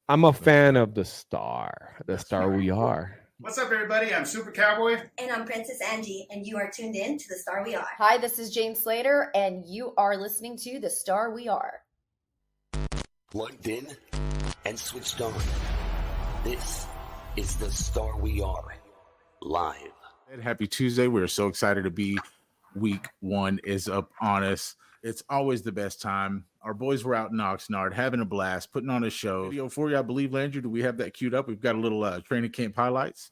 I'm a fan of the star we are. What's up, everybody? I'm Super Cowboy. And I'm Princess Angie, and you are tuned in to The Star We Are. Hi, this is Jane Slater, and you are listening to The Star We Are. Plugged in and switched on. This is The Star We Are, live. Happy Tuesday. We're so excited to be. Week one is up on us. It's always the best time. Our boys were out in Oxnard having a blast, putting on a show. Video for you, I believe, Landry. Do we have that queued up? We've got a little training camp highlights.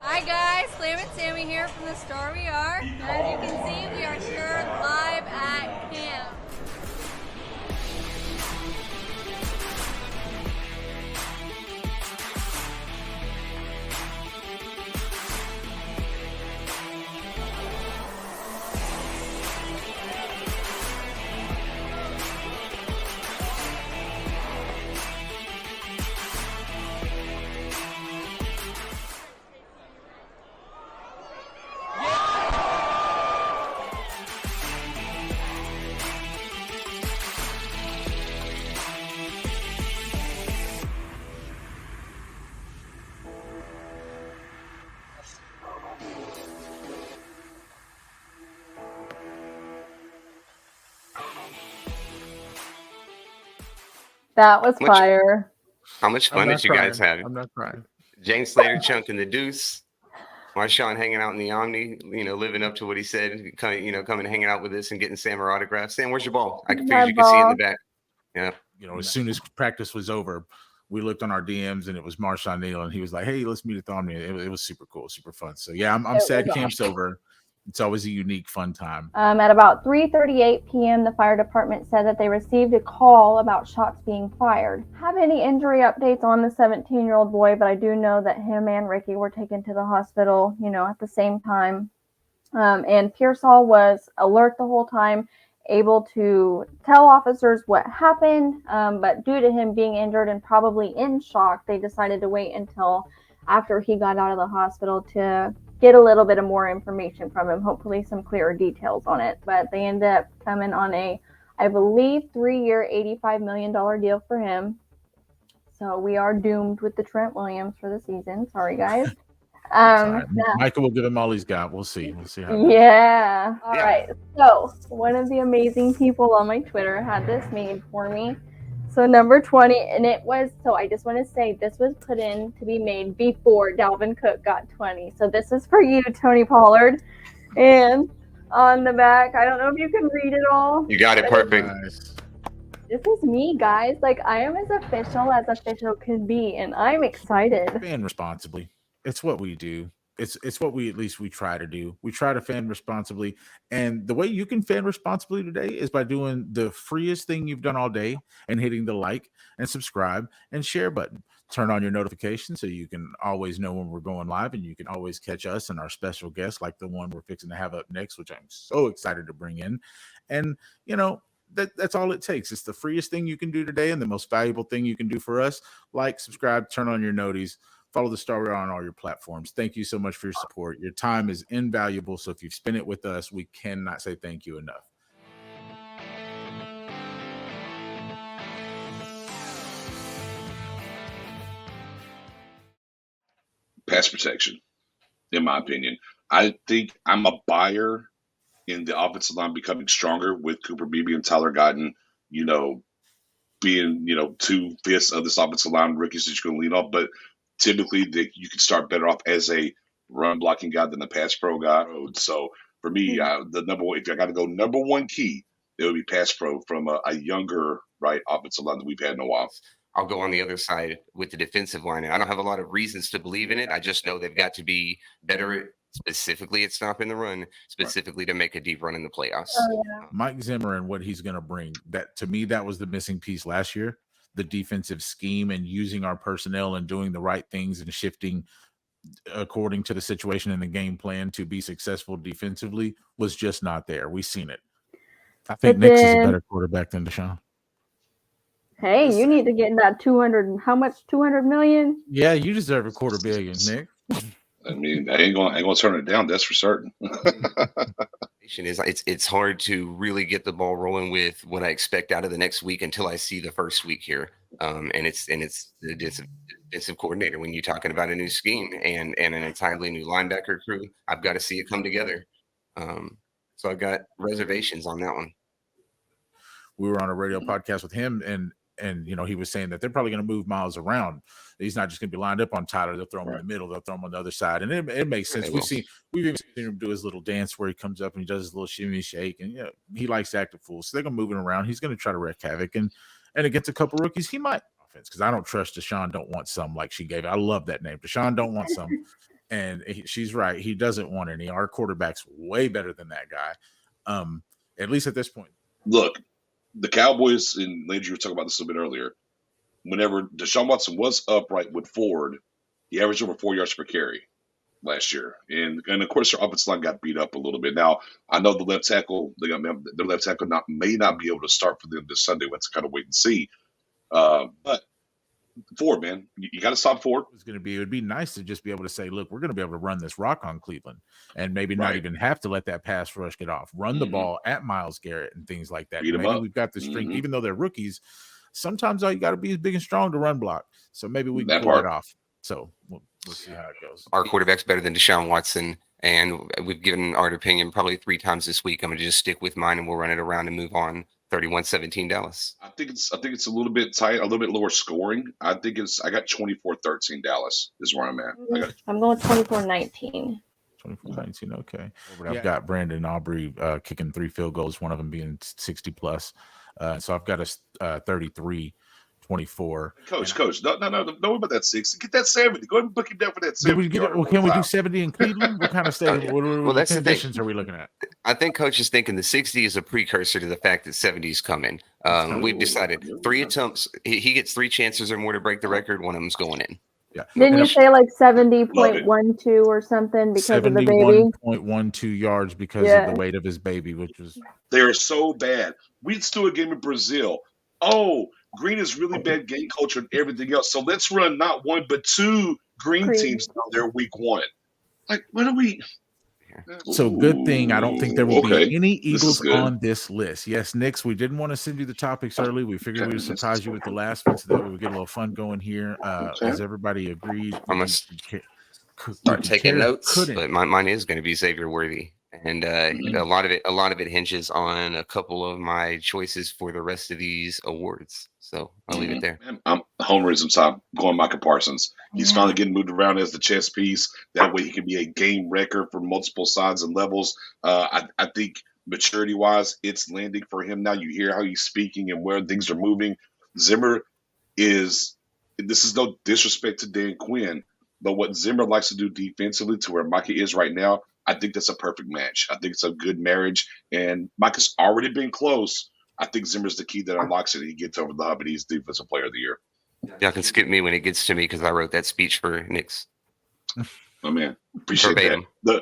Hi guys, Slam and Sammy here from The Star We Are. And as you can see, we are here live at camp. That was fire. How much fun did you guys have? I'm not crying. Jane Slater chunking the deuce. Marshawn hanging out in the Omni, living up to what he said, coming and hanging out with us and getting Sam her autograph. Sam, where's your ball? I figured you could see in the back. Yeah. As soon as practice was over, we looked on our DMs and it was Marshawn Neal, and he was like, "Hey, let's meet at the Omni." It was super cool, super fun. So yeah, I'm sad camp's over. It's always a unique, fun time. At about 3:38 p.m., the fire department said that they received a call about shots being fired. Have any injury updates on the 17-year-old boy, but I do know that him and Ricky were taken to the hospital, at the same time. And Pearsall was alert the whole time, able to tell officers what happened, but due to him being injured and probably in shock, they decided to wait until after he got out of the hospital to get a little bit of more information from him, hopefully some clearer details on it. But they ended up coming on a, I believe, 3-year, $85 million deal for him. So we are doomed with the Trent Williams for the season. Sorry, guys. Michael will give him all he's got. We'll see. We'll see how. Yeah. All right. So one of the amazing people on my Twitter had this made for me. So number 20, and I just want to say this was put in to be made before Dalvin Cook got 20. So this is for you, Tony Pollard. And on the back, I don't know if you can read it all. You got it perfect. This is me, guys. I am as official can be, and I'm excited. Fan responsibly. It's what we do. It's what we try to do. We try to fan responsibly. And the way you can fan responsibly today is by doing the freest thing you've done all day and hitting the like and subscribe and share button. Turn on your notifications so you can always know when we're going live, and you can always catch us and our special guests like the one we're fixing to have up next, which I'm so excited to bring in. And, that's all it takes. It's the freest thing you can do today and the most valuable thing you can do for us. Like, subscribe, turn on your noties. Follow the Star We Are on all your platforms. Thank you so much for your support. Your time is invaluable. So if you've spent it with us, we cannot say thank you enough. Pass protection, in my opinion. I think I'm a buyer in the offensive line becoming stronger with Cooper Beebe and Tyler Guyton, being, 2/5 of this offensive line rookies that you can lean on. But typically you can start better off as a run blocking guy than a pass pro guy. So for me, the number one, if I got to go number one key, it would be pass pro from a younger offensive line that we've had in a while. I'll go on the other side with the defensive line. I don't have a lot of reasons to believe in it. I just know they've got to be better, specifically at stopping the run, specifically to make a deep run in the playoffs. Mike Zimmer and what he's going to bring, that to me, that was the missing piece last year. The defensive scheme and using our personnel and doing the right things and shifting according to the situation and the game plan to be successful defensively was just not there. We've seen it. I think Nick is a better quarterback than Deshaun. Hey, you need to get in that 200. How much? 200 million? Yeah, you deserve a $250 million, Nick. I mean, I ain't gonna turn it down. That's for certain. It's hard to really get the ball rolling with what I expect out of the next week until I see the first week here. And it's the defensive coordinator when you're talking about a new scheme and an entirely new linebacker crew. I've got to see it come together. So I've got reservations on that one. We were on a radio podcast with him, and he was saying that they're probably going to move Miles around. He's not just going to be lined up on Tyler. They'll throw him in the middle. They'll throw him on the other side, and it makes sense. We've even seen him do his little dance where he comes up and he does his little shimmy shake, and he likes to act a fool. So they're going to move him around. He's going to try to wreak havoc, and against a couple rookies, he might offense because I don't trust Deshaun. Don't want some like she gave. I love that name. Deshaun don't want some, and she's right. He doesn't want any. Our quarterback's way better than that guy, at least at this point. Look. The Cowboys, and Landry, you were talking about this a little bit earlier, whenever Deshaun Watson was upright with Ford, he averaged over 4 yards per carry last year. And of course, their offensive line got beat up a little bit. Now, I know the left tackle, their left tackle may not be able to start for them this Sunday. Let's kind of wait and see. But Ford, man, you got to stop Ford. It would be nice to just be able to say, look, we're going to be able to run this rock on Cleveland and maybe not even have to let that pass rush get off. Run the ball at Myles Garrett and things like that. Maybe we've got the strength, even though they're rookies. Sometimes all you got to be is big and strong to run block. So maybe we can pull it off. So we'll see how it goes. Our quarterback's better than Deshaun Watson, and we've given our opinion probably 3 times this week. I'm going to just stick with mine, and we'll run it around and move on. 31-17 Dallas. I think it's a little bit tight, a little bit lower scoring. I got 24-13 Dallas is where I'm at. I'm going 24-19. 24-19, okay. I've got Brandon Aubrey kicking 3 field goals, one of them being 60 plus. So I've got a 33-24. Coach, no, don't worry about that 60. Get that 70. Go ahead and book him down for that 70. Can we do 70 in Cleveland? What kind of stadium? What conditions are we looking at? I think Coach is thinking the 60 is a precursor to the fact that 70 is coming. We've decided 3 attempts. He gets 3 chances or more to break the record. One of them's going in. Yeah. Didn't you say like 70.12 or something because of the baby? 71.12 yards because of the weight of his baby, which was. They're so bad. We just do a game in Brazil. Oh, Green is really bad game culture and everything else. So let's run not 1 but 2 green teams down there week 1. Like, what are we? So good thing I don't think there will be any Eagles on this list. Yes, Knicks, we didn't want to send you the topics early. We figured we would surprise you with the last one so that we would get a little fun going here. As everybody agreed. I'm going to start taking notes, but mine is going to be Xavier Worthy. And a lot of it hinges on a couple of my choices for the rest of these awards. So I'll leave it there. I'm homerism time going Micah Parsons. He's finally getting moved around as the chess piece. That way he can be a game wrecker for multiple sides and levels. I think maturity wise, it's landing for him now. You hear how he's speaking and where things are moving. Zimmer this is no disrespect to Dan Quinn, but what Zimmer likes to do defensively to where Micah is right now, I think that's a perfect match. I think it's a good marriage, and Micah's already been close. I think Zimmer's the key that unlocks it. He gets over the hump, and he's Defensive Player of the Year. Y'all can skip me when it gets to me because I wrote that speech for Knicks. Oh man, appreciate Verbatim. that.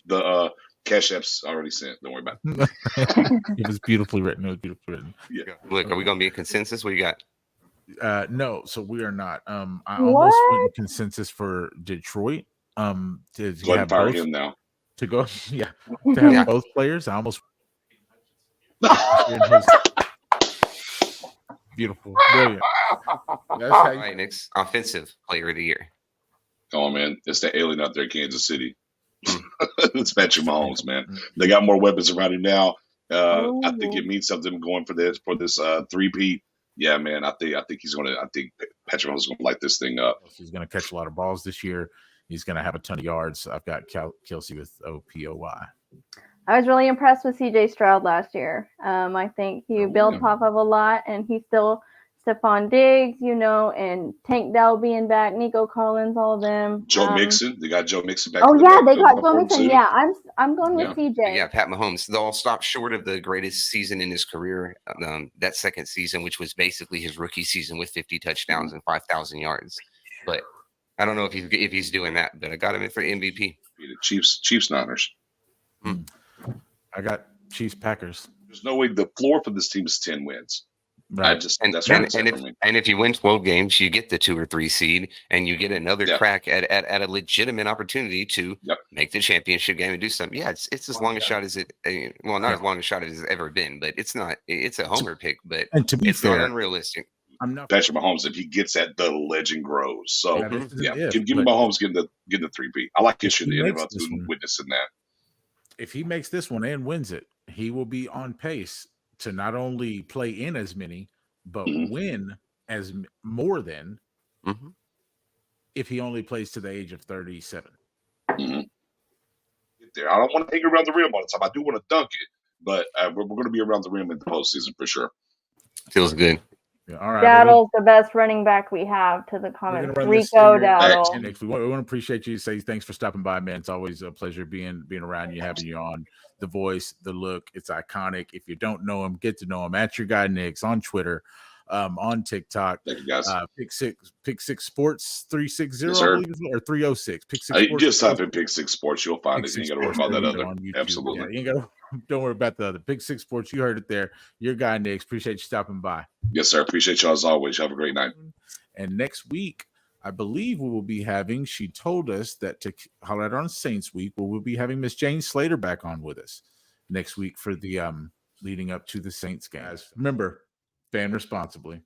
The Cash App's already sent. Don't worry about it. It was beautifully written. Yeah. Look, are we going to be in consensus? What you got? No, so we are not. I almost went in consensus for Detroit. To go ahead and fire him now. To have both players. I almost beautiful, brilliant. That's all right, Knicks offensive player of the year. Come on, man. It's the alien out there in Kansas City. It's Patrick Mahomes, man. They got more weapons around him now. I think it means something going for this 3-peat. Yeah, man. I think Patrick Mahomes is gonna light this thing up. He's gonna catch a lot of balls this year. He's gonna have a ton of yards. I've got Kelsey with OPOY. I was really impressed with CJ Stroud last year. I think he built off of a lot, and he's still Stephon Diggs, and Tank Dell being back, Nico Collins, all of them. Joe Mixon, they got Joe Mixon back. Oh yeah, they got Joe Mixon. Yeah, I'm going with CJ. Yeah, Pat Mahomes. They'll stop short of the greatest season in his career. That second season, which was basically his rookie season with 50 touchdowns and 5,000 yards. But I don't know if he's doing that. But I got him in for MVP. Chiefs Niners. I got Chiefs Packers. There's no way the floor for this team is 10 wins. Right. If you win 12 games, you get the 2 or 3 seed, and you get another crack at a legitimate opportunity to make the championship game and do something. Yeah, it's as long a shot as it. Well, not as long a shot as it's ever been, but it's not. It's a homer pick, but to be it's fair, not unrealistic. I'm not Patrick Mahomes. If he gets that, the legend grows. So give but Mahomes getting the 3P. I like history in the NFL too, witnessing that. If he makes this one and wins it, he will be on pace to not only play in as many, but win as more than if he only plays to the age of 37. Get there. I don't want to hang around the rim all the time. I do want to dunk it, but we're going to be around the rim in the postseason for sure. Feels good. Yeah, all right. Daddle's the best running back we have to the comments. Rico Daddle. Next, we want to appreciate you. Say thanks for stopping by, man. It's always a pleasure being around you, having you on. The voice, the look, it's iconic. If you don't know him, get to know him. At your guy Nick's on Twitter, on TikTok. Thank you, guys. Pick Six Sports 360, yes, I believe, or 306. Pick Six. You just type in Pick Six Sports, you'll find it. You ain't got to worry about that other. Absolutely. Yeah, you ain't got. Don't worry about the other. Pick Six Sports. You heard it there. Your guy Nick's. Appreciate you stopping by. Yes, sir. Appreciate you as always. Have a great night. And next week, I believe we will be having. She told us that to highlight on Saints Week, we'll be having Miss Jane Slater back on with us next week for the leading up to the Saints game. Guys, remember, fan responsibly.